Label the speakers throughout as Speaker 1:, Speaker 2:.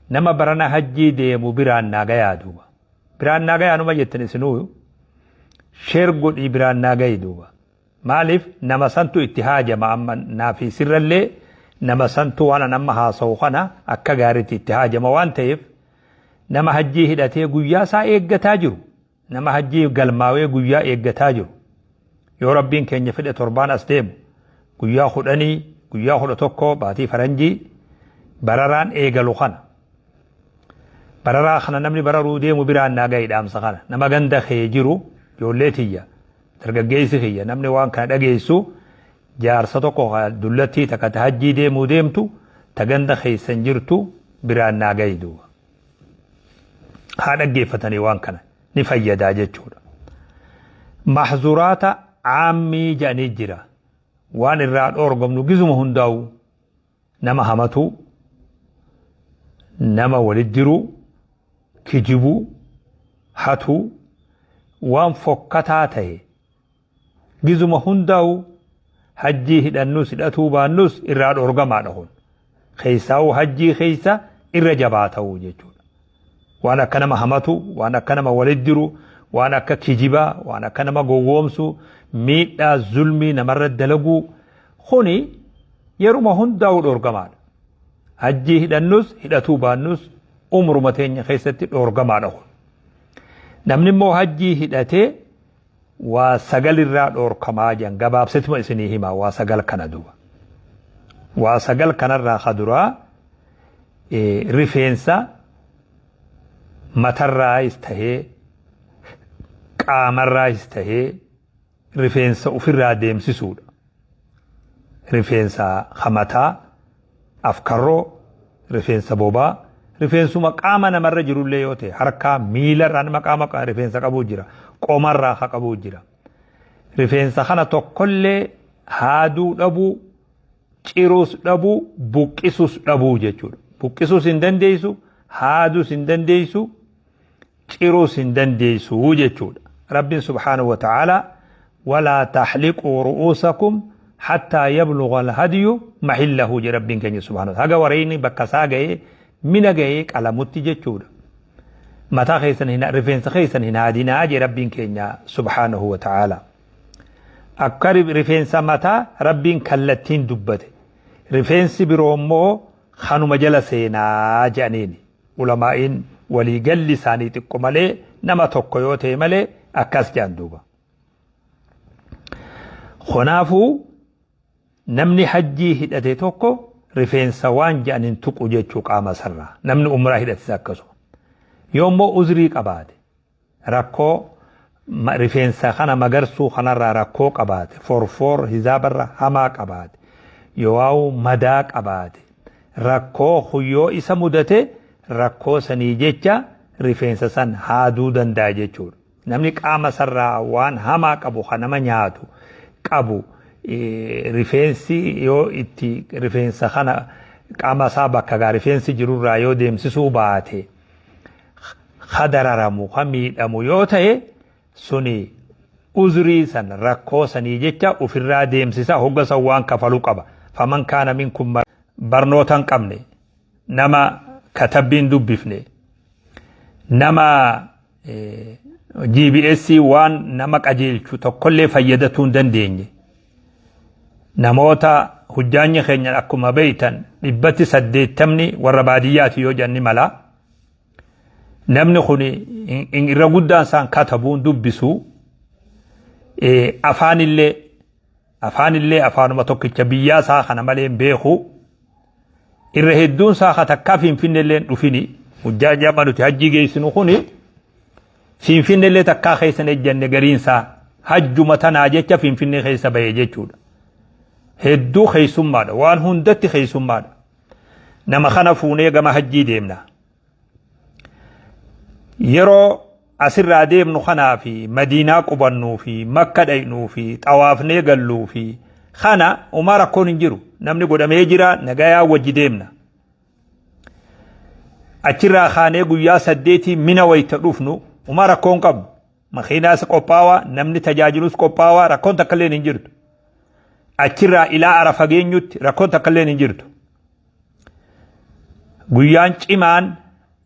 Speaker 1: nama barana hajjii deemu biraan naagayaa duuba biraan naagayaa numa jettan isinuu sheer godhii biraan naagayi duuba maaliif nama santu itti haajama amma naafi sirrallee nama santu waan nama haasa'u kana akka gaariitti itti haajama waan ta'eef nama hajjii hidhatee guyyaa isaa eeggataa jiru nama hajjii galmaawee guyyaa eeggataa jiru yoo rabbiin keenya fedhe torbaan as deemu guyyaa 10 guyyaa 11 baatii faranjii bararaan eegalu kana bararaa kana namni bararuu deemu biraan naagayi dhaamsa kana nama ganda kee jiru ijoollee tiyya dargaggeessi kiyya namni waan kana dhageessu jaarsa tokko dullattii takka hajjii deemuu deemtu ta ganda keessan jirtu biraan naagayi duuba haa dhaggeeffatanii waan kana ni fayyadaa jechuudha mahzuraata عامي جاني جرا وان الراد أورغم نجزم هنداو نما همتو نما ولدرو كجبو هاتو وان فكتاته جزم هنداو حجي هدانوس الأتو بانوس الراد أورغم عنهن خيساو حجي خيسا الرجباتو جيجون وانا كنما همتو وانا كنما ولدرو وانا كجبا وانا كنما غوغومسو ميدا ظلمي نمرد دلقو خوني يروما هنداو الأورغمان حجي هدانوس هداتو بانوس عمر متين خيستي الأورغمان هون نمني مو حجي هداتي وسجل الراد أوركما جان قباب ستما سنيهما وسجل كندو وسجل كنرا خدرا ريفينسا مترا استهي قامرا استهي ريفينسا وفرا ديمسيسودا ريفينسا خمتا أفكارو ريفينسا بوبا ريفينسو مقاما نمر جرو ليوتي حركا ميلر عن مقاما ريفينسا قبو جرا قومر قبو جرا ريفينسا خانا توقل هادو دبو چيروس دبو بوكيسوس دبو جيچور بوكيسوس اندن ديسو هادو سندن ديسو چيروس اندن ديسو جيچور رب سبحانه وتعالى ولا تحلقوا رؤوسكم حتى يبلغ الهدي محله جرب كن سبحانه هذا وريني بكسا جاي من جاي على متججود متى خيسن هنا رفينس خيسن هنا دينا جرب كن سبحانه وتعالى أقرب رفينس متى رب كلتين دبته رفينس برومو خانو مجلسينا جانيني علماء ولي قل لساني تقمالي نما تقيوتي مالي أكاس جاندوبا خنافو نمني حجي هدأتي توكو رفين سوان جانين تقو جيتشو قاما سرا نمني أمرا هدأتي ساكسو يومو أزري قباد ركو رفين ساخانا مغرسو خنرا ركو قباد فور هزابر هما قباد يواو مدا قباد ركو خيو إسا مدته ركو سني جيتشا رفين سسان هادو دندا جيتشور نمني قاما سرا وان هما قبو خنما نياتو qabu rifeensi yoo itti rifeensa kana qaama isaa bakka gaa rifeensi jirurraa yoo deemsisuu baate hadararamu hamiidhamu yoo ta'e suni uzrii san rakkoo sanii jecha ofirraa deemsisa hoggasa waan kafaluu qaba faman kaana minkum barnootan qabne nama katabbiin dubbifne nama GPS waan nama qajeelchu tokkollee fayyadachuu hin dandeenye namoota hujjaanyi keenya akkuma beeytan 180 warra baadiyyaati yoo janni mala namni kun irra guddaan isaan katabuun dubbisu afaanillee afaanuma tokkicha biyyaa isaa kana malee beeku irra hedduun isaa takkaa finfinnelleen dhufini hujjaaja manuti hajji geessinu kuni finfinne le takka khaysan ejjanne gariinsa hajjuma tanaa jecha finfinne khaysa baye jechuudha hedduu khaysummaadha waan hundatti khaysummaadha nama kana fuunee gama hajjii deemna yeroo asirraa deemnu kanaa fi madiinaa qubannuu fi makka dhaynuu fi xawaafnee galluu fi kana umara koon hin jiru namni godhamee jira nagayaa wajji deemna achirraa khaanee guyyaa 8 mina wayta dhufnu umara koon qabu makiinaas qophaawa namni tajaajilus qophaawa rakkoon takkalleen hin jirtu achirraa ilaa ara fageenyutti rakkoon takkalleen hin jirtu guyyaan cimaan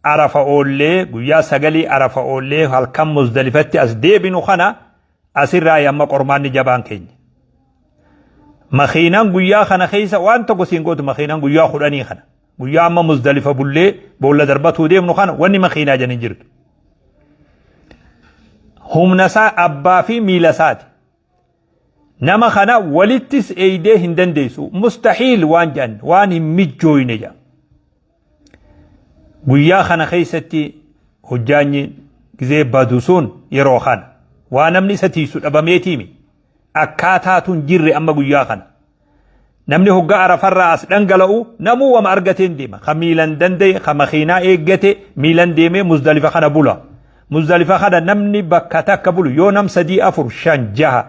Speaker 1: arafa oollee guyyaa sagalii arafa oollee halkan muzdalifatti as deebinu kana asirraa yamma qormaanni jabaan keenya makiinaan guyyaa kana keessa waan tokko siin gootu makiinaan guyyaa 10 kana guyyaa amma muzdalifa bullee boolla darbatuu deemnu kana wanni makiinaa janii jirtu humna isaa abbaa fi miila isaati nama kana walittis eeydee hin dandeessu mustahiil waan jedhan waan hin mijjooyne jedha guyyaa kana keessatti hojjaanyi gizee badu sun yeroo kana waan namni isa tiisu dhabameetiimi akkaataatuun jirre amma guyyaa kana namni hoggaa arafarraa as dhangala'u namuu wama argateen deema ka miilan danda'e ka makiinaa eeggate miilan deemee muzdalifa kana bula muzdalifa kana namni bakka takka bulu yoo nam 3 4 5 6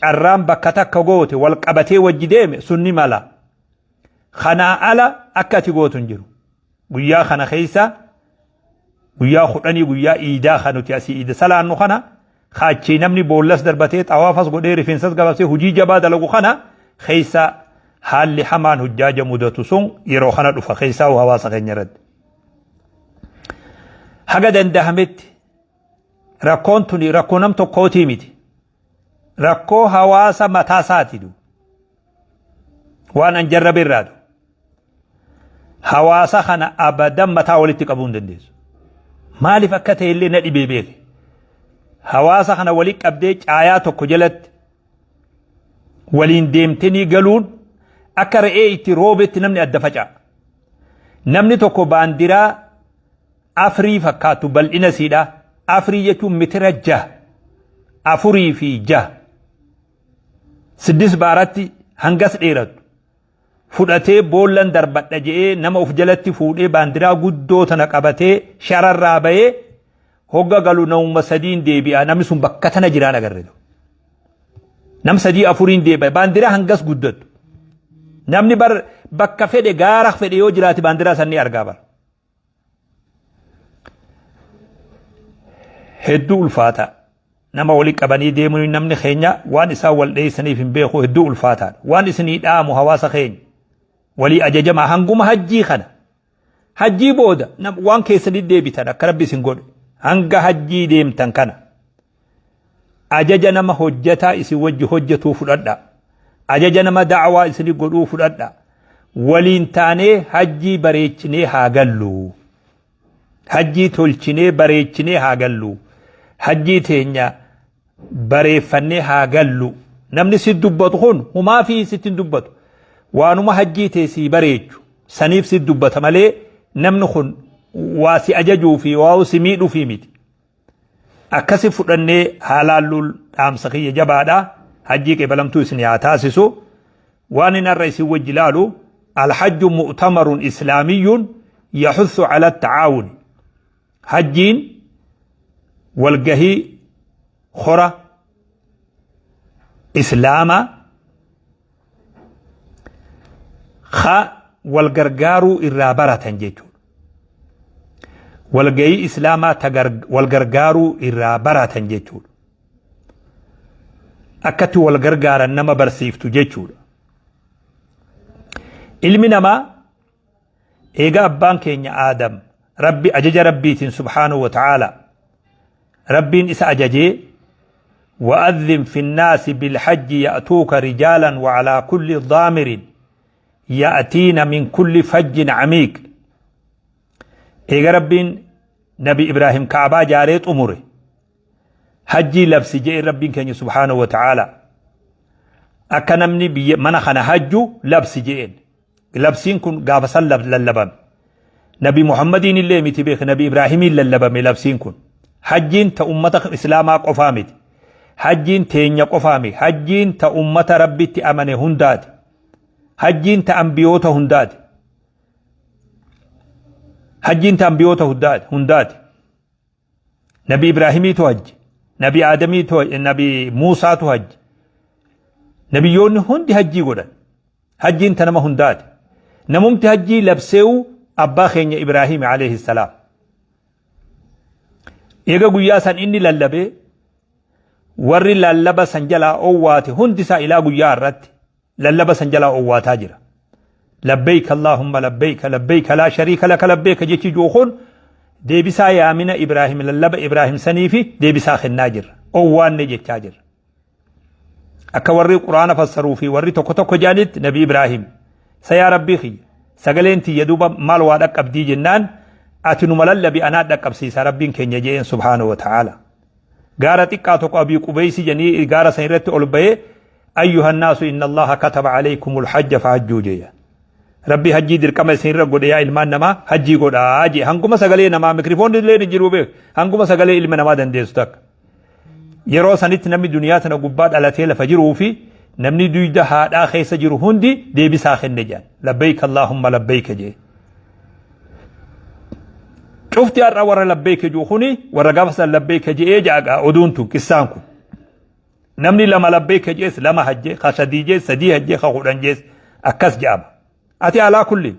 Speaker 1: carraan bakka takka goote wal qabatee wajji deeme sunni mala kanaa ala akka ati gootun jiru guyyaa kana keessa guyyaa 10 guyyaa iidaa kanuti asii iida salaannu kana kaachii namni boollas darbatee xawaafas godhee rifeensas gabaabsee hujii jabaa dalagu kana keessa haalli hamaan hujjaaja mudatu sun yeroo kana dhufa keessaa hawaasa keenya irratti haga dandahametti rakkoon tuni rakkoo nam tokkootii miti rakkoo hawaasa mataa isaatiidhu waan an jarrabe irraadhu hawaasa kana abadan mataa walitti qabuu hin dandeessu maaliif akka ta'e illee na dhibee beeke hawaasa kana walii qabdee caayaa tokko jalatti waliin deemtanii galuun akka re'ee itti roobetti namni adda faca'a namni tokko baandiraa afrii fakkaatu bal'ina siidha afrii jechuun mitira 6 afurii fi 6 6 baaratti hangas dheeratu fudhatee boollan darbadha je'ee nama of jalatti fuudhee baandiraa guddoo tana qabatee shararraa bayee hogga galu nama 3 deebi'a namni sun bakka tana jiraan agarre nam 3 4 deebi'a baandiraa hangas guddatu namni bar bakka fedhe gaara fedhe yoo jiraati baandiraa sanni argaa bar hedduu ulfaata nama wali qabanii deemuun namni keenya waan isaa wal dheessaniif hin beeku hedduu ulfaata waan isinii dhaamu hawaasa keenya walii ajajamaa hanguma hajjii kana hajjii booda waan keessanii deebitan akka rabbi isin godhe hanga hajjii deemtan kana ajaja nama hojjataa isin wajji hojjatuu fudhadha ajaja nama da'awaa isinii godhuu fudhadha waliin taanee hajjii bareechinee haa gallu hajjii tolchinee bareechinee haa gallu hajjii teenya bareeffannee haa gallu namni si dubbatu kun humaa fi sittin dubbatu waanuma hajjii teessii bareechu saniif si dubbata malee namni kun waa si ajajuu fi waa si miidhuu fi miti akkasi fudhannee haalaalluun dhaamsa kiyya jabaadha hajjii qeebalamtuu isin haa taasisu waan inarra isin wajji laalu alhajju mu'tamarun islaamiyyun yaxuthu ala attacaawun hajjiin walgahii khora islaama kha walgargaaruu irraa baratan jechuudha walgahii islaamaa walgargaaruu irraa baratan jechuudha akkatti walgargaaran nama barsiiftu jechuudha ilmi namaa eega abbaan keenya aadam rabbi ajaja rabbiitiin subhaanahu wa ta'ala ربين إسا أجاجي وأذن في الناس بالحج يأتوك رجالا وعلى كل ضامر يأتين من كل فج عميق إيغا ربين نبي إبراهيم كعبا جاريت أمره حجي لبس جئ ربين كان سبحانه وتعالى أكنمني منخنا حجو لبس جئ لبسين كن قافصا للبم نبي محمدين اللي متبيخ نبي إبراهيم للبم لبسين كن حجين تا أمتا إسلاما قفامت حجين تينيا قفامي حجين تا أمتا ربي تأمني هندات حجين تا أنبيوتا هندات حجين تا أنبيوتا هندات نبي إبراهيمي توهج نبي آدمي توهج نبي موسى توهج نبي يون هندي حجي قدن حجين تا نما هندات نممت حجي لبسيو أبا خيني إبراهيم عليه السلام eega guyyaa san inni lallabe warri lallaba san jalaa owwaate hundi isaa ilaa guyyaa irratti lallaba san jalaa owwaataa jira لبيك اللهم لبيك لبيك لا شريك لك لبيك جيتي جوخون ديبسا يا من إبراهيم للب إبراهيم سنيفي ديبسا خناجر أو وان نجي تاجر أكا ورّي قرآن فسروا في ورّي توكو توكو جانت نبي إبراهيم سيا ربي خي سقلينتي يدوب مال وادك أبدي جنان أتنو ملل بأنا دك أبسيس ربين كن يجين سبحانه وتعالى غارة إكاتوك أبي قبيسي جني غارة سيرت أولبي أيها الناس إن الله كتب عليكم الحج فحجوا جيا ربي حجي در كما سير قد يا إلمان نما حجي قد آجي هنكما سقلي نما ميكروفون دلي نجرو بي هنكما سقلي إلمان نما دندستك يرو سنت نمي دنياتنا قباد على تيلا فجروا في نمني دويدا هادا خيس جرو هندي دي بساخن نجان لبيك اللهم لبيك جي شفت يا ورا لبيك جو خوني ورا قفص لبيك جي ايجا ادونتو كسانكو نمني لما لبيك جيس لما حجي خشدي جيس سدي حجي خودن جيس اكس جاب اتي على كل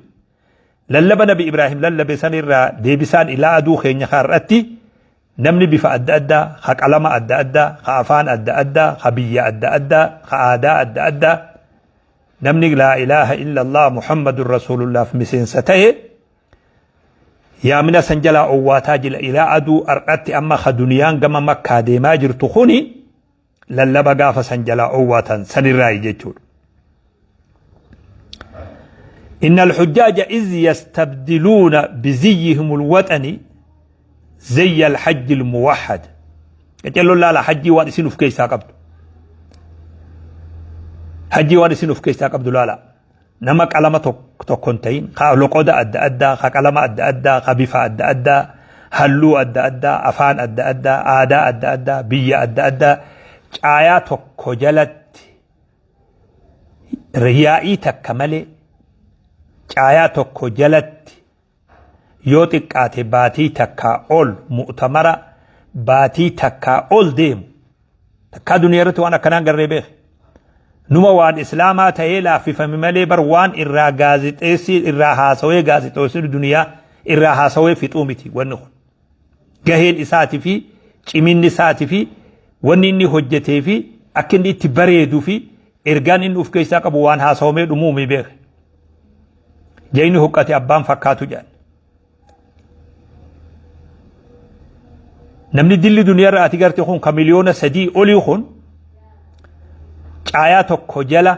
Speaker 1: للب نبي ابراهيم للب سنير دي بسان الى ادو خين خارتي نمني بفا أدى أدى خقلما أدى أدى خافان أدى أدى خبية أدى أدى خآداء أدى أدى نمني لا إله إلا الله محمد رسول الله في مسين سته يا من سنجلا أواتا جل إلى أدو أرقت أما خدنيان قم مكة دي ما جرتخوني للبقى فسنجلا أواتا سنراي جتور إن الحجاج إذ يستبدلون بزيهم الوطني زي الحج الموحد يقولوا لا لا حجي وان سنو في كيسا قبض حجي وان سنو في كيسا قبض لا لا نمك علامة تكونتين لقود أدى أدى علامة أدى أدى خبيفة أدى أدى هلو أدى أدى أفان أدى أدى آداء أدى أدى بيا أدى أدى آيات كجلت ريائي تكمل آيات كجلت yoo xiqqaate baatii takkaa ol mu'tamara baatii takkaa ol deemu takkaa duniyaa irratti waan akkanaan garree beeke numa waan islaamaa ta'ee laaffifame malee bar waan irraa gaazixeessi irraa haasawee gaazixeessi duniyaa irraa haasawee fixuu miti wanni kun gaheen isaatii fi ciminni isaatii fi wanni inni hojjetee fi akka inni itti bareeduu fi ergaan inni of keessaa qabu waan haasawamee dhumuu mi beeke jayni huqqate abbaan fakkaatu jedhan namni dilli duniyaa irraa ati garte kun ka miliyoona 3 olii kun caayaa tokko jala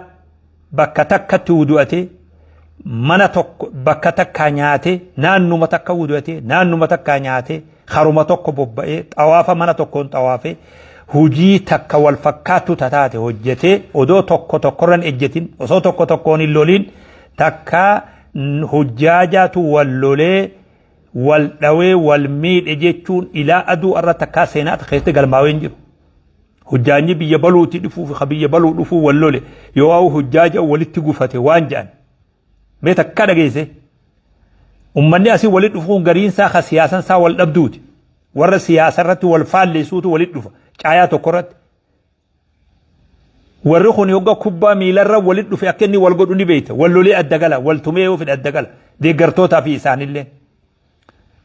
Speaker 1: bakka takkatti wudu'ate mana tokko bakka takka nyaate naannuma takka wudu'ate naannuma takka nyaate haruma tokko bobba'ee xawaafa mana tokkoon xawaafee hujii takka wal fakkaatu taate hojjetee odoo tokko tokkorran ejjetin osoo tokko tokkoon hin loliin takka hujjaajaatu wal lolee والدوي والميد اجيتون الى ادو ارتكا سينات خيت غلماوين جيرو حجاجي بيبلو تدفو في خبي يبلو دفو ولولي يواو حجاجه ولت غفته وانجان ميتا كدغيسه امني اسي ولد دفو غرين سا سياسن سا ولدبدوت ور سياسه رت والفال سوت ولد دفو چايا تكرت ورخون يوغا كوبا ميلر ولد دفو اكني ولغدوني بيت ولولي ادغلا ولتميو في ادغلا دي غرتوتا في سان الله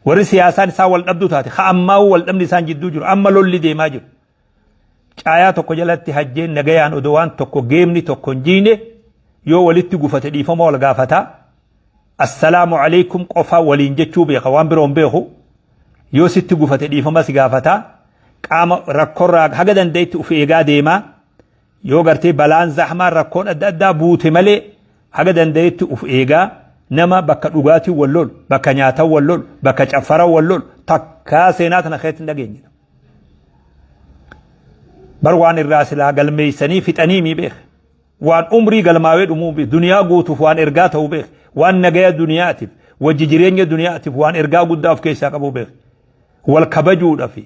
Speaker 1: ور سياسان سا ولدبدو تاتي خاما ولدمني سان جدو جرو اما لولي دي ما جرو چايا توكو جلاتي حجين نغيان ادوان توكو گيمني توكو جيني يو ولدتي غفته دي فما ولا غافتا السلام عليكم قفا ولين جچو بي خوان بروم بيخو يو ستي غفته دي فما سي غافتا قام ركور حغدن ديت في ايغا ديما يو غرتي بلان زحما ركون اددا بوتي ملي حغدن ديت في ايغا نما بكا دوغاتي ولول بكا نياتا ولول بكا چفرا ولول تكا سيناتنا خيت ندغين بروان الراس لا قلمي سني في تنيمي بيخ وان عمري قلماوي دمو بي دنيا غوتو وان ارغاتو بيخ وان نغيا دنياتي وججرين دنياتي وان ارغا غداف كيسا قبو بيخ والكبجو دفي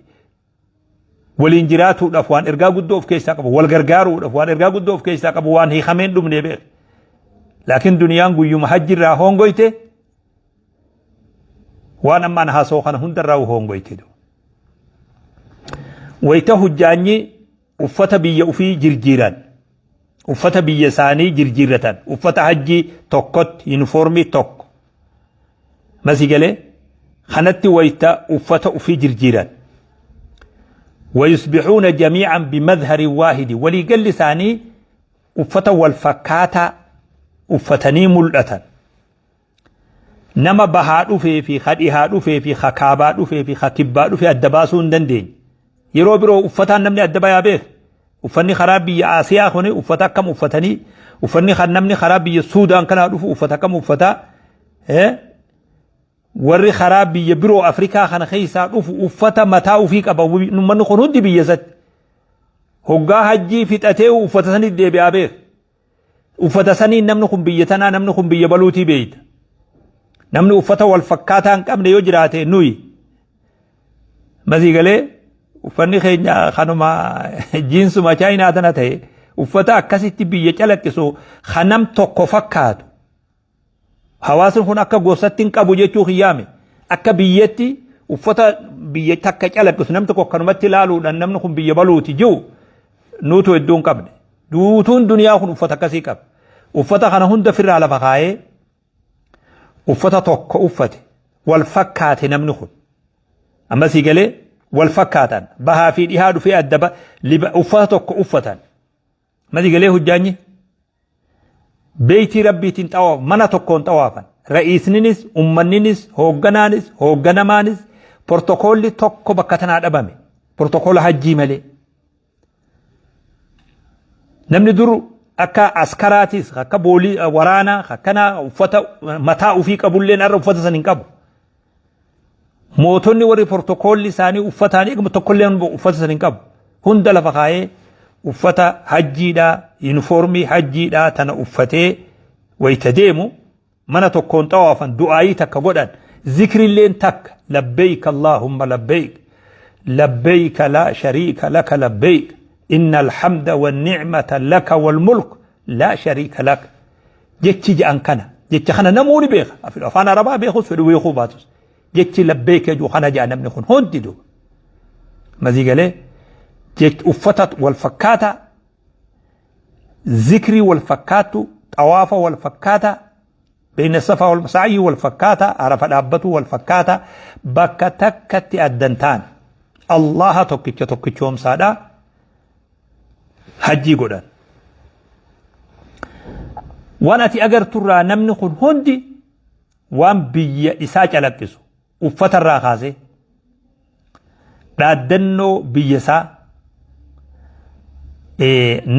Speaker 1: والانجراتو دف وان ارغا غدوف كيسا قبو والغرغارو دف وان ارغا غدوف كيسا قبو وان هي خمين دمني بيخ لكن دنيا غيو محجر را هونغويته وانا من هاسو خن هندر راو هونغويته دو ويته حجاني افتا بي وفي جرجيران افتا بي ساني جرجيرتان افتا حجي توكوت يونيفورمي توك مسيغله خنت ويتا افتا في جرجيران ويصبحون جميعا بمظهر واحد ولي قال لساني افتا والفكاتا ufatanii mul'atan nama bahaa dhufee fi hadhihaa dhufee fi hakaabaa dhufee fi hakibbaa dhufee adda baasuu hin dandeenye. Yeroo biroo uffataan namni adda bayaa beeka. Uffanni karaa biyya Asiyaa kuni uffata akkam uffatanii uffanni kan namni karaa biyya Suudaan kanaa dhufu uffata akkam uffataa warri karaa biyya biroo Afrikaa kana keessaa dhufu uffata mataa ofii qaba. Uummanni kun hundi biyya isaatti hoggaa hajjii fixatee uffata sanii deebi'aa beeka. Uffata sanii namni kun biyya tanaa namni kun biyya baluutii beeyta. Namni uffata wal fakkaataa hin qabne yoo jiraate nuyi mazigalee uffanni keenya kanuma jiinsuma chaayinaa tana ta'e uffata akkasitti biyya calaqqisu kanam tokko fakkaatu. Hawaasni kun akka gosatti hin qabu jechuu kiyyaame akka biyyatti uffata biyya takka calaqqisu namni tokko kanumatti ilaaluudhaan namni kun biyya baluuti jiru nuutu hedduu hin qabne. Duutuun duniyaa kun uffata akkasii qaba. Uffata kana hunda firraa lafa kaayee uffata tokko uffate wal fakkaate namni kun ammasii galee wal fakkaatan bahaa fi dhihaa dhufee adda uffata tokko uffatan masii galee hujjaanyi beeytii rabbiitiin xawaaf mana tokkoon xawaafan ra'iisninis ummanninis hoogganaanis hoogganamaanis portokoolli tokko bakka tanaa dhabame portokoola hajjii malee namni duru akka askaraatis akka boolii waraanaa akkana uffata mataa ofii qabulleen arra uffata san hin qabu. Mootonni warri portokoolli isaanii uffataanii eeguma tokkolleen uffata san hin qabu. Hunda lafa kaayee uffata hajjiidhaa yuunifoormii hajjiidhaa tana uffatee wayita deemu mana tokkoon xawaafan du'aayii takka godhan zikrilleen takka labbeeyka Allaahumma labbeeyk labbeeyka laa shariika laka labbeeyk إن الحمد والنعمة لك والملك لا شريك لك جتش جان كنا جتش خنا نموني بيخ أفانا ربا بيخوس في الويخو باتوس جتش لبيك جو خنا جان نمني خون هون دو مزيق ليه جتش أفتت والفكاتة ذكري والفكاتو طواف والفكاتة بين الصفا والسعي والفكاتة عرف الأبط والفكاتة بكتكت الدنتان الله توكيتشوم سادا hajjii godhan waan ati agarturraa namni kun hundi waan biyya isaa calaqqisu uffatarraa kaasee dhaaddannoo biyya isaa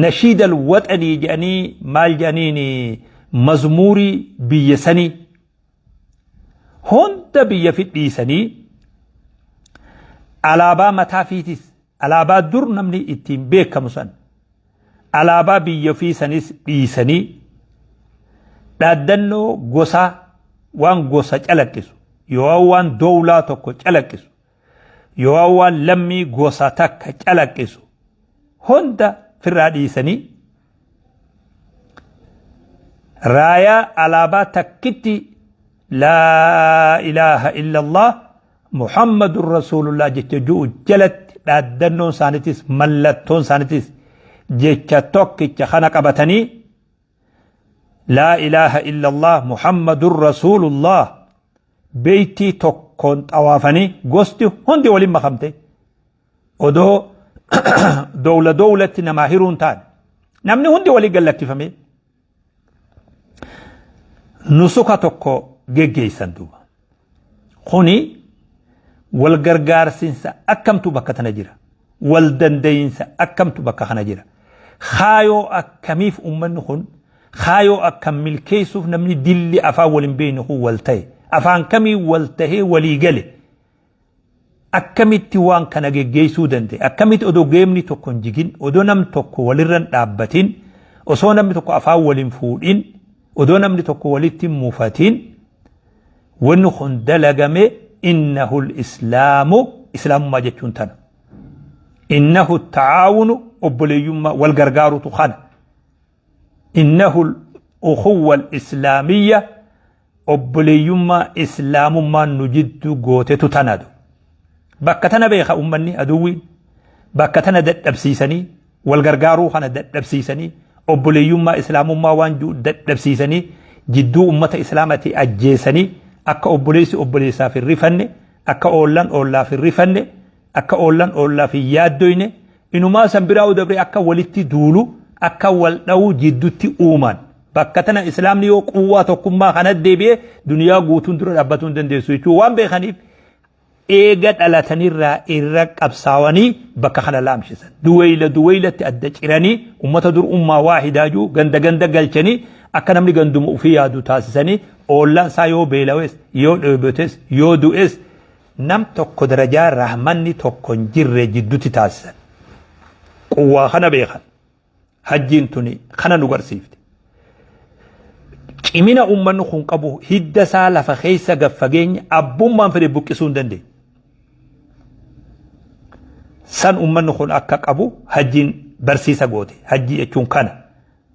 Speaker 1: nashiidal waxanii jedhanii maal jedhaniin mazmuurii biyya sanii hunda biyya fidhiisanii alaabaa mataa fiitis alaabaa dur namni ittiin beekamu san alaabaa biyya fi sanis dhiisanii dhaaddannoo gosaa waan gosa calaqqisu yoo waan dowlaa tokko calaqqisu yoo waan lammii gosa takka calaqqisu hunda firraa dhiisanii raayaa alaabaa takkitti laa ilaaha illallah muhammadun rasuulullah jecha ju'u jalatti dhaaddannoon isaaniitis mallattoon isaaniitis jecha tokkicha kana qabatanii laa ilaaha illallah muhammadun rasuulullah beeytii tokkoon xawaafanii gosti hundi waliin makamte odoo dowlatti namaa hiruun taane namni hundi walii gallakkifame nusuka tokko geggeessan duuba kuni wal gargaarsinsa akkamtu bakka tana jira wal dandayinsa akkamtu bakka kana jira خايو أكميف أمن خن خايو أكمل كيسوف نمني دلي أفا ولن بينه والتهي أفان كمي والتهي ولي قلي أكمي تيوان كان جيسو دنتي أكمي أدو جيمني تكون جيجين أدو نم تكو ولرن دابتين أسو نم تكو أفا ولن فودين أدو نم تكو ولتم مفاتين ونخن دلقمي إنه الإسلام إسلام ما جتشون تنا إنه التعاون أبليوما والغرغار تخانا إنه الأخوة الإسلامية أبليوما إسلام ما نجد قوتة تنادو بكتنا بيخا أمني أدوين بكتنا دت أبسيسني والغرغار خانا دت أبسيسني أبليوما إسلام ما وانجو دت أبسيسني جدو أمة إسلامتي أجيسني أكا أبليسا في الرفن أكا أولا في الرفن akka oolan oollaa fi yaaddoyne inumaa san biraa dabre akka walitti duulu akka wal dha'uu jidduutti uuman بكتنا إسلام نيو قوة تكما خند ديبي دنيا قوتون درو أبتون دندسو يشو وان بيخانيف إيجاد على تنيرا إرق أبساواني بكا خنا لامشسن دويلة تأدج إراني أمتا در أمة واحدة جو غند قلچني أكنا مني غندم أفيا دو تاسسني أولا سايو بيلويس يو دوبتس يو دوئس نم توكو درجة رحمني توكو نجر جدو تاسسن قوة خنا بيخان حجين توني خنا نغر سيفتي إمينا أمان نخون قبو هيدا سالة فخيسة غفاقين أبو من فري بوكسون دندي سان أمان نخون أكا قبو حجين برسيسة قوتي حجي يجون كان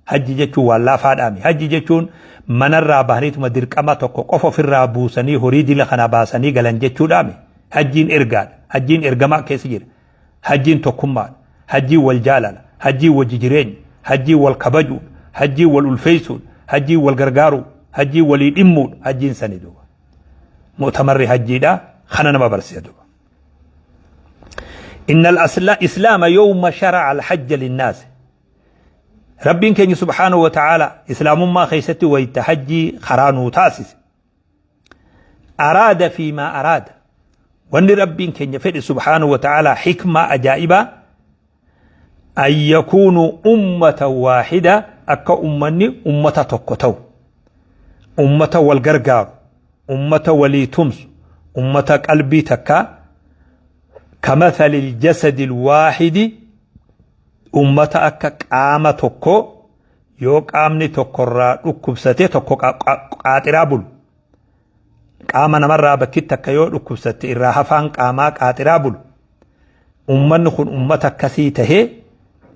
Speaker 1: حجي يجون والله فادامي حجي يجون من الراباني ثم درقما توقو قفو في الرابوساني هريدي لخنا باساني غلان يجون دامي حجين إرغان حجين إرغما كيسجير حجين توكمان حجي والجالال حجي والججرين حجي والكبجون حجي والألفيسون حجي والغرغارو حجي وليد إمون حجين سندو مؤتمر حجي دا خننا ما برسيدو إن الإسلام يوم شرع الحج للناس ربين كان سبحانه وتعالى إسلام ما خيستي ويتحجي خرانو تاسس أراد فيما أراد وأن ربين كان يفعل سبحانه وتعالى حكمة أجائبة أن يكونوا أمة واحدة أكا أمني أمة تقوتو أمة والغرغار أمة ولي تمس أمة قلبي تكا كمثل الجسد الواحد أمة أكا قامة تقو يو قامني تقرى ركبستي تقو قاترابل قامة نمر بكي تكا يو ركبستي الراحفان قاما قاترابل أمة نخون أمة كسيته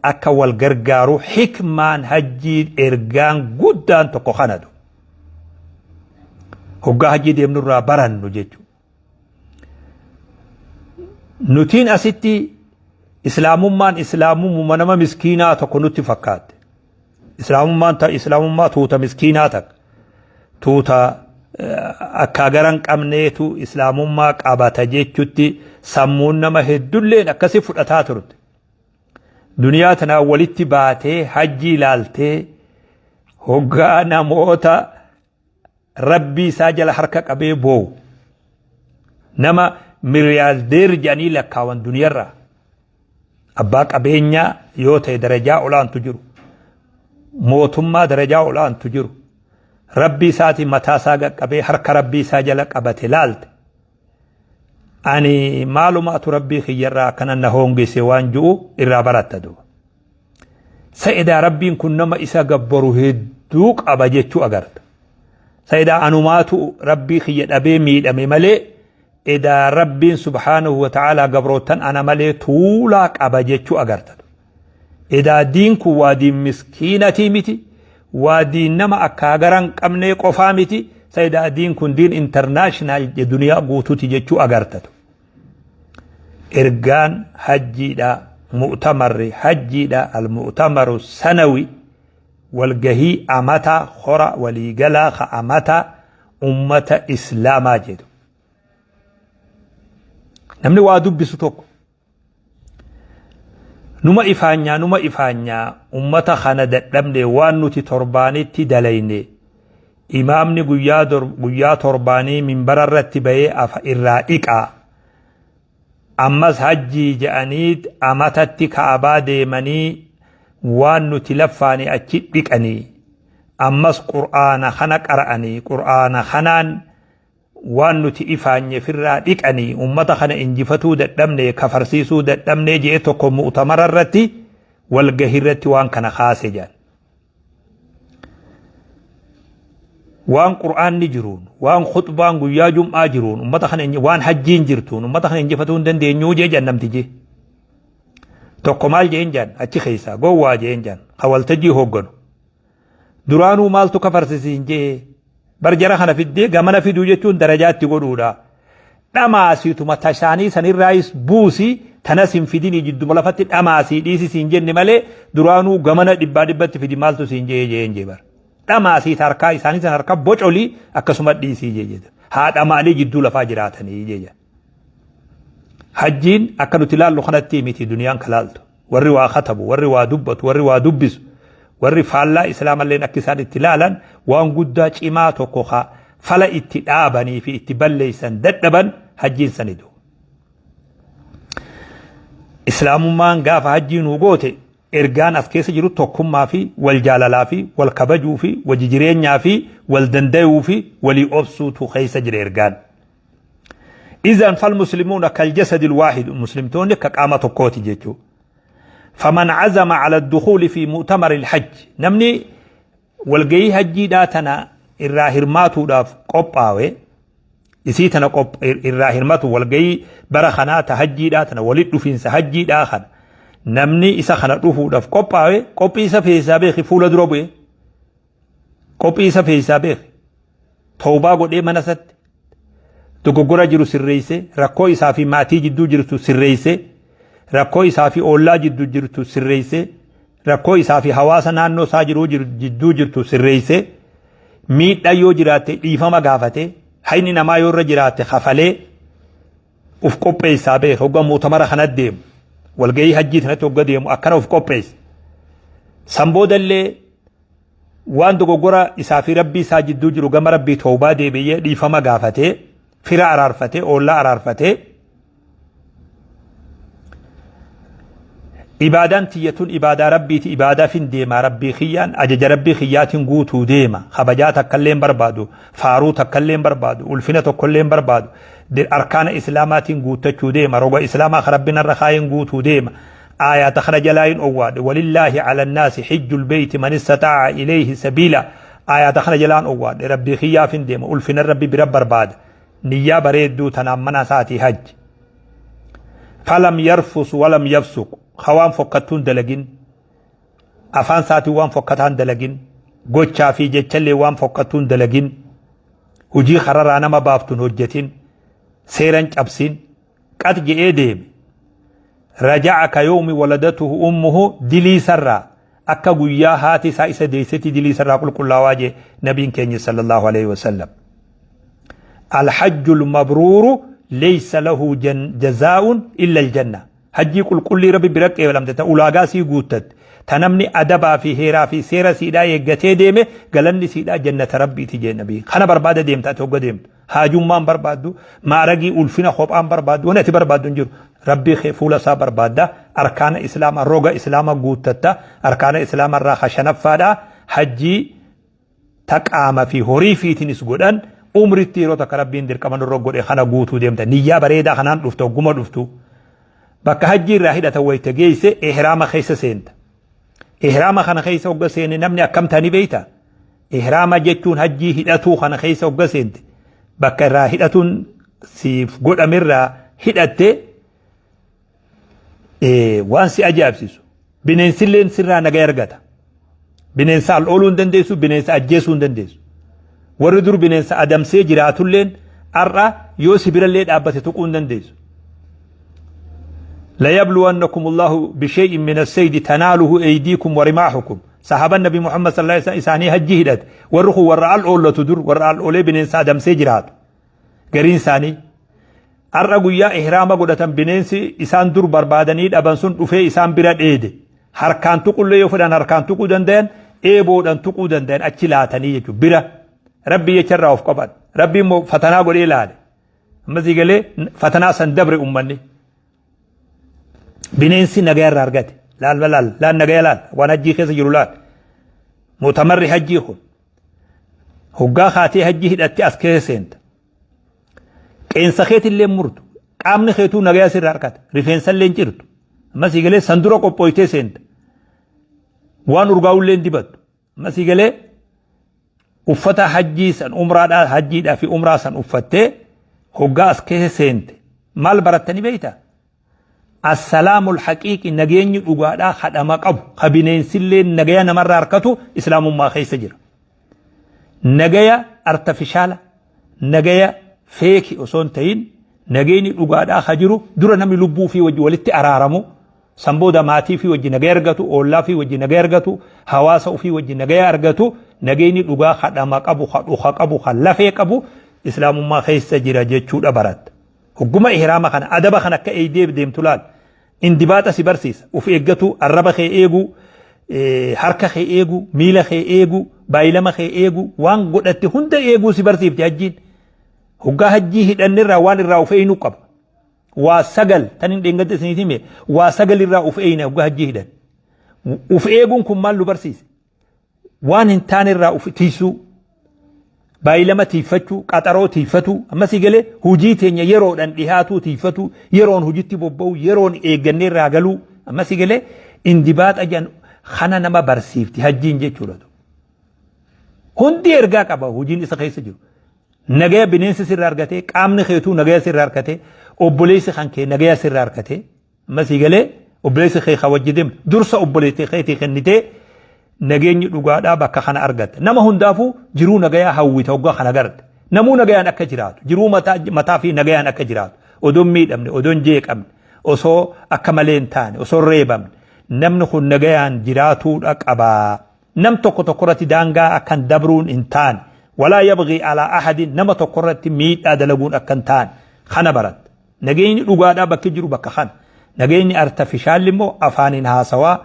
Speaker 1: أكا والغرغارو حكمان هجيد إرغان قدان تقو خاندو هقا هجيد يمن الرابران نجيجو نتين أستي إسلام منما مسكينة تقو نتفكات إسلام ما توتا مسكيناتك توتا أكا غران قمنيتو إسلام ما قاباتا جيجوتي سمون نما هدولين أكسي فرأتاترد دنيا تنا ولتي باتي حجي لالتي هقا نموتا ربي ساجل حركة قبي بو نما مريال دير جاني لكاوان دنيا را أباك أبينيا يوتي درجاء أولان تجرو موتما درجاء أولان تجرو ربي ساتي متا ساقا قبي حركة ربي ساجل قبتي لالت أني معلومات ربي خيرا كان نهونغي سوان جو إرابرات دو سيدا ربي كنما إسا قبرو هدوك أبجيتو أغرد سيدا أنوماتو ربي خير أبي ميد أمي ملي إذا ربي سبحانه وتعالى قبروتن أنا ملي طولاك أبجيتو أغرد إذا دينكو وادين مسكينتي متي وادين نما أكاغران قمني قفامتي سيدا دينكو دين انترناشنال دنيا قوتوتي جيتو أغرد إرغان حجي دا مؤتمر حجي دا المؤتمر السنوي والجهي أمتا خرا وليقلا خأمتا أمة إسلاما جدو نمني وادوب بسطوك نما إفانيا أمة خاندت لمني وانو تي ترباني تي دليني إمامني قيا ترباني من بررت بيه أفا إرائكا أمس حجي جانيد أمتت كعبا ديمني وانو تلفاني أجد بكني أمس قرآن خنق أرأني قرآن خنان وانو تئفاني فرا بكني أمتا خنا انجفتو دمني كفرسيسو دمني جئتكم مؤتمر الرتي والقهرتي وان كان خاسجان وان قرآن نجرون وان خطبان قيا جمعة جرون أمتا خنا وان حجين جرتون أمتا خنا انجفتون دن دي نيو جي جنم تجي توقمال جين جان أتي خيسا قوة جين جان خوال تجي هوغنو درانو مالتو كفرسيسين جي برجرا خنا في الدي قامنا في دوجتون درجات تقولوا لا نماسي ثم تشاني سن الرئيس بوسي تناسم في ديني جد ملفت نماسي ديسي سينجن مالي درانو قامنا دبات في دي مالتو سينجي جين جبر نماسي تركا إساني سنركا بوچولي أكسمت ديسي جي هاد أمالي جدو لفاجراتني جي حجين أكنو تلال لخنتي ميتي دنيان كلالتو وروا خطبو وروا دبت وروا دبس warri faallaa islaamalleen akka isaan itti ilaalan waan guddaa cimaa tokko fala itti dhaabanii fi itti balleessan dadhaban hajjiin sanidu. Islaamummaan gaafa hajjii nuu goote ergaan as keessa jiru tokkummaa fi wal jaalalaa fi wal kabajuu fi wajji jireenyaa fi wal dandayuu fi walii obsuutu keessa jira ergaan. إذن فالمسلمون كالجسد الواحد المسلمون كقامة توكوتي جيتشو فمن عزم على الدخول في مؤتمر الحج نمني والجي هجي داتنا الراهرماتو داف قباوي يسيتنا قب الراهرماتو والجي برخنات هجي داتنا ولدو فين سهجي داخن نمني إسا خنطوفو داف قباوي قبي إسا في سابيخ فول دروبي قبي إسا في سابيخ توبا قد إيه منست dogoggora jiru sirreesse rakkoo isaa fi maatii jidduu jirtu sirreesse rakkoo isaa fi ollaa jidduu jirtu sirreesse rakkoo isaa fi hawaasa naannoo isaa jidduu jirtu sirreesse miidhaa yoo jiraate dhiifama gaafate hayni namaa yoo irra jiraate kafalee uf qopheessaa bee hogga muutamara kana deemu walgahii hajjii tanatti hogga deemu akkana uf qopheesse sanboodallee waan dogoggora isaa fi rabbii isaa jidduu jiru gama rabbii toobaa deebi'ee dhiifama gaafate fira araarfate ollaa araarfate ibadaan tiyyatun ibadaa rabbiiti ibadaa fin deema rabbii khiyyaan ajaja rabbii khiyyaatiin guutuu deema kabajaa takkalleen barbaadu faaruu takkalleen barbaadu ulfina tokkolleen barbaadu arkaana islaamaatiin guuttachuu deema roga islaamaa rabbina irra kaayin guutuu deema آيات خرج لاين أواد ولله على الناس حج البيت من استطاع إليه سبيلا آيات خرج لان أواد ربي خياف ديما ألفنا ربي برب برباد نيا بريدو تنامنا ساتي حج فلم يرفس ولم يفسق خوان فكتون دلقين أفان ساتي وان فكتان دلقين قوشا في جتشل وان فكتون دلقين وجي خرارانا ما بافتون هجتين سيرنج أبسين قد جئي ديم رجع كيوم ولدته أمه دلي سرّا أكا قويا هاتي سائسة ديستي دلي سرّا قل كل واجه نبي كيني صلى الله عليه وسلم الحج المبرور ليس له جزاء إلا الجنة حجي كل ربي برك ولم تتأولاغا سي قوتت تنمني أدبا في هيرا في سيرا سيدا يقتي ديمه قلني سيدا جنة ربي تجي نبي خانا بربادة ديم تاتوغا ديم هاجومان بربادو ما رقي ألفنا خوبان بربادو ونأتي بربادو نجر ربي خيفولا سا بربادة أركان إسلام الروغا إسلام قوتتا أركان إسلام الراخة شنفادا حجي تقام في هوري تنس قدن عمري تيرو تكربين دير كمان الروغو خانا قوتو ديمتا نيا بريدا خانان رفتو قمر رفتو بك حجي راهدة تويت جيسة إحرام خيسة سينت إحرام خانا خيسة وقسين نمني أكم تاني بيتا إحرام جتون حجي هدأتو خانا خيسة وقسينت بك راهدة سيف قد أمر هدأت وانسي أجاب سيسو بننسي لين سرّا نغير غتا بننسى الأولون دنديسو بننسى أجيسون دنديسو وردور بننسى أدم سيجراتو لين أرى يوسي برالين أبتي تقون دنديسو لا يبلونكم الله بشيء من السيد تناله أيديكم ورماحكم صحابة النبي محمد صلى الله عليه وسلم إساني هجي هدت ورخو ورعال أولا تدور ورعال أولي بننسى أدم سيجراتو قرين ثاني الرجويا إحرام قدتم بننسي إسان دور بربادنيد أبنسون وفي إسان براد إيد هركان تقول لي يفدان هركان تقول دندن إيبود أن تقول دندن أكلاتني يجو برا ربي يشرّا وفقبل ربي فتنا قول إلى مزيج لي فتنا سندبر أمني بننسي نجار رارجت لا نجار ونجي خيس جرولات متمر حجيهم هجا خاتي حجي هدتي أسكيسنت إن سخيت اللي مرتو قامن خيتو نجايا سر حركات ريفنس اللي انجرتو مسيجله سندرو کو پويته سنت وان ورغاو لين ديبت مسيجله وفتا حجي سن عمره دا حجي دا في عمره سن وفته هوغاس كه سنت مال برتني بيتا السلام الحقيقي نجيني دوغادا خدما قب خبينين سلين نجايا نمر حركتو اسلام ما خيسجر نجايا ارتفيشال نجايا فيكي أصون تين نجيني لقادا خجرو درا نمي لبو في وجه ولتي أرارمو سنبودا ماتي في وجه نجيرغتو أولا في وجه نجيرغتو حواسو في وجه نجيرغتو نجيني لقا خدما قبو قبو خلفي قبو إسلام ما خيس جرا جتشود أبرات حكومة إحرام خان أدب خان كأيدي بديم تلال اندباط سبرسيس وفي إجتو الربخ إيجو harka kee eegu miila kee eegu baay'ilama kee eegu waan godhatte hunda eeguu si barsiifti hajjiin hoggaa hajjii hidhannirraa waan irraa of eeynu qaba waa sagal tanin dheengadde isiniitime waa sagal irraa of eeyna hoggaa hajjii hidhan of eeguun kun maal nu barsiise waan hin taane irraa of tiisuu baay'ilama tiifachuu qaxaroo tiifatu ammasii galee hujii teenya yeroodhaan dhihaatuu tiifatu yeroon hujitti bobba'u yeroon eeggannee irraa galuu ammasii galee indibaaxa jan khana nama barsiifti hajjiin jechuudha hundi ergaa qaba hujiin isa keessa jiru nagaya bineensi sirraa argatee qaamni keetuu nagaya sirraa argatee obboleessi kan kee nagaya sirraa argatee ammasii galee obboleessi kee wajjidem dursa obboleessi keetii kennitee nageenyi dhugaadhaa bakka kana argatta nama hundaafuu jiruu nagayaa hawwita hoggaa kana garta namuu nagayaan akka jiraatu jiruu mataa fi nagayaan akka jiraatu odoon miidhamne odoon jeeqamne osoo akka malee hin taane osoo reebamne namni kun nagayaan jiraatuudha qabaa nam tokko tokkorratti daangaa akkan dabruun hin taane walaa yabgii alaa ahadin nama tokkorratti miidhaa dalaguun akkan taane kana baratta nageenyi dhugaadhaa bakki jiru bakka kana nageenyi artifishaalli immoo afaaniin haasawaa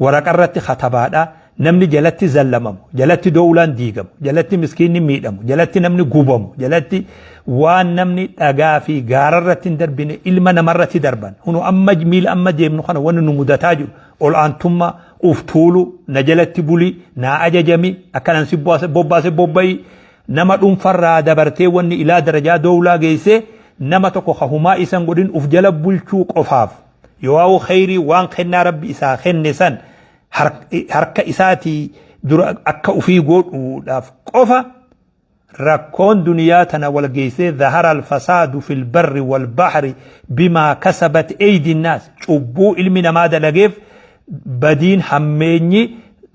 Speaker 1: waraqarratti khatabaadhaa namni jalatti zallamamu jalatti dowlaan diigamu jalatti miskiinni miidhamu jalatti namni gubamu jalatti waan namni dhagaa fi gaararratti hin darbine ilma namarratti darban hunu amma miila amma deemnu kana wanni nu mudataa jiru ol aantummaa uftuulu na jalatti bulii naa ajajami akkanan si bobbaase bobbayi nama dhuunfarraa dabartee wanni ilaa darajaa dowlaa geessee nama tokko hahumaa isan godhin uf jala bulchuu qofaaf yoo khayrii waan kennaa rabbi isaa kenne san harka isaatii dura akka ufii godhuudhaaf qofa rakkoon duniyaa tana wal geessee dhahara alfasaadu fil barri wal bahri bimaa kasabat aydi nnaas cubbuu ilmi namaa dalageef badiin hammeenyi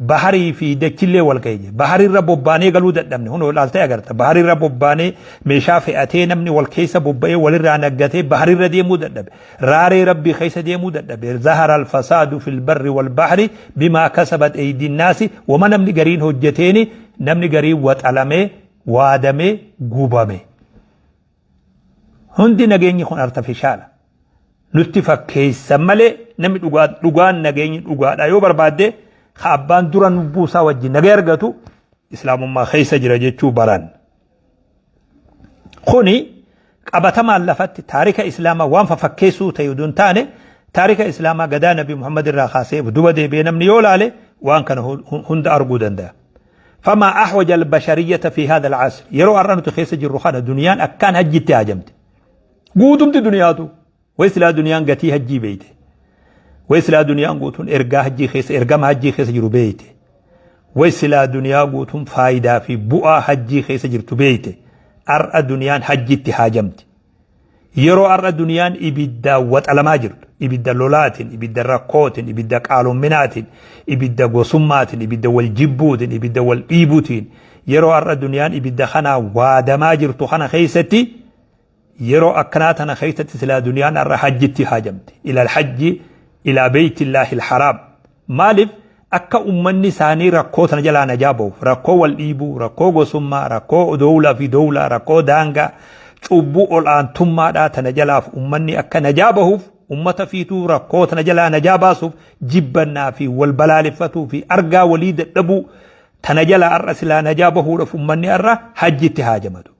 Speaker 1: baharii fi dachillee wal ga'e baharirra bobbaanee galuu dadhabne huno laaltee agarta baharirra bobbaanee meeshaa fe'atee namni wal keessa bobba'ee walirraa naggatee baharirra deemuu dadhabe raaree rabbii keessa deemuu dadhabe zahara alfasaadu fil barri wal bahri bimaa kasabat aydi nnaasi wama namni gariin hojjeteeni namni gariin waxalamee waadamee gubame hundi nageenyi kun artifishaala nutti fakkeessan malee namni dhugaan nageenyi dhugaadha yoo barbaadde خابان دران بوسا وجه نغير غتو اسلام ما خيسه جرا جچو بران خوني قبتما لفت تاريخ اسلام وان ففكيسو تيودون تاني تاريخ اسلام غدا نبي محمد الرخاسي بدوبدي بينم نيولاله وان كان هند ارغودن ده فما احوج البشريه في هذا العصر يرو ارنت خيسه جروخان دنيان اكان هجتي هاجمت غودمت دنياتو ويسلا دنيان غتي هجي بيته ويسلا دنيا قوتون إرجع هجي خيس إرجع ما هجي خيس جرو بيته ويسلا دنيا قوتون فايدة في بؤا هجي خيس جرتو بيته أر الدنيا هجي تهاجمت يرو أر الدنيا إبدا وتعلماجر إبدا لولات إبدا رقوت إبدا كالومنات إبدا قسمات إبدا والجبوت إبدا والإيبوتين يرو أر الدنيا إبدا خنا وادماجر تخنا خيستي يرو أكناتنا خيستي سلا دنيا أر هجي تهاجمت إلى الحج إلى بيت الله الحرام مالف أكا أمني ساني ركو تنجلا نجابو ركو والإيبو ركو قسمة ركو دولة في دولة ركو دانغا شبو الآن تما دا تنجلا في أمني أكا نجابه أمة فيتو ركو تنجلا نجاباسو جبنا في والبلالفتو في أرقا وليد الأبو تنجلا الرسلا نجابه رف أمني أرى حج تهاجمدو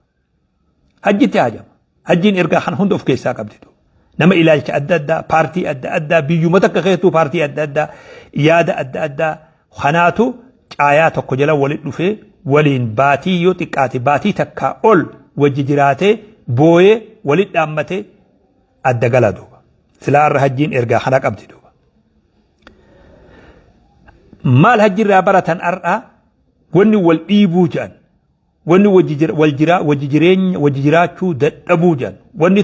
Speaker 1: حج تهاجم حجين إرقا خان هندو في كيسا قبتدو نما إلالك أدى بارتي أدى بيجو متك خيتو بارتي أدى ياد أدى خناتو آيات قجلا ولد في ولين باتي يوتكاتي باتي تكا أول وججراتي بوي ولد أمتي أدى قلدو سلا الرهجين إرقا خناك أبتدو مال هجر رابرة أرأى وني والإيبو جان وني وججراتشو دد أبو جان وني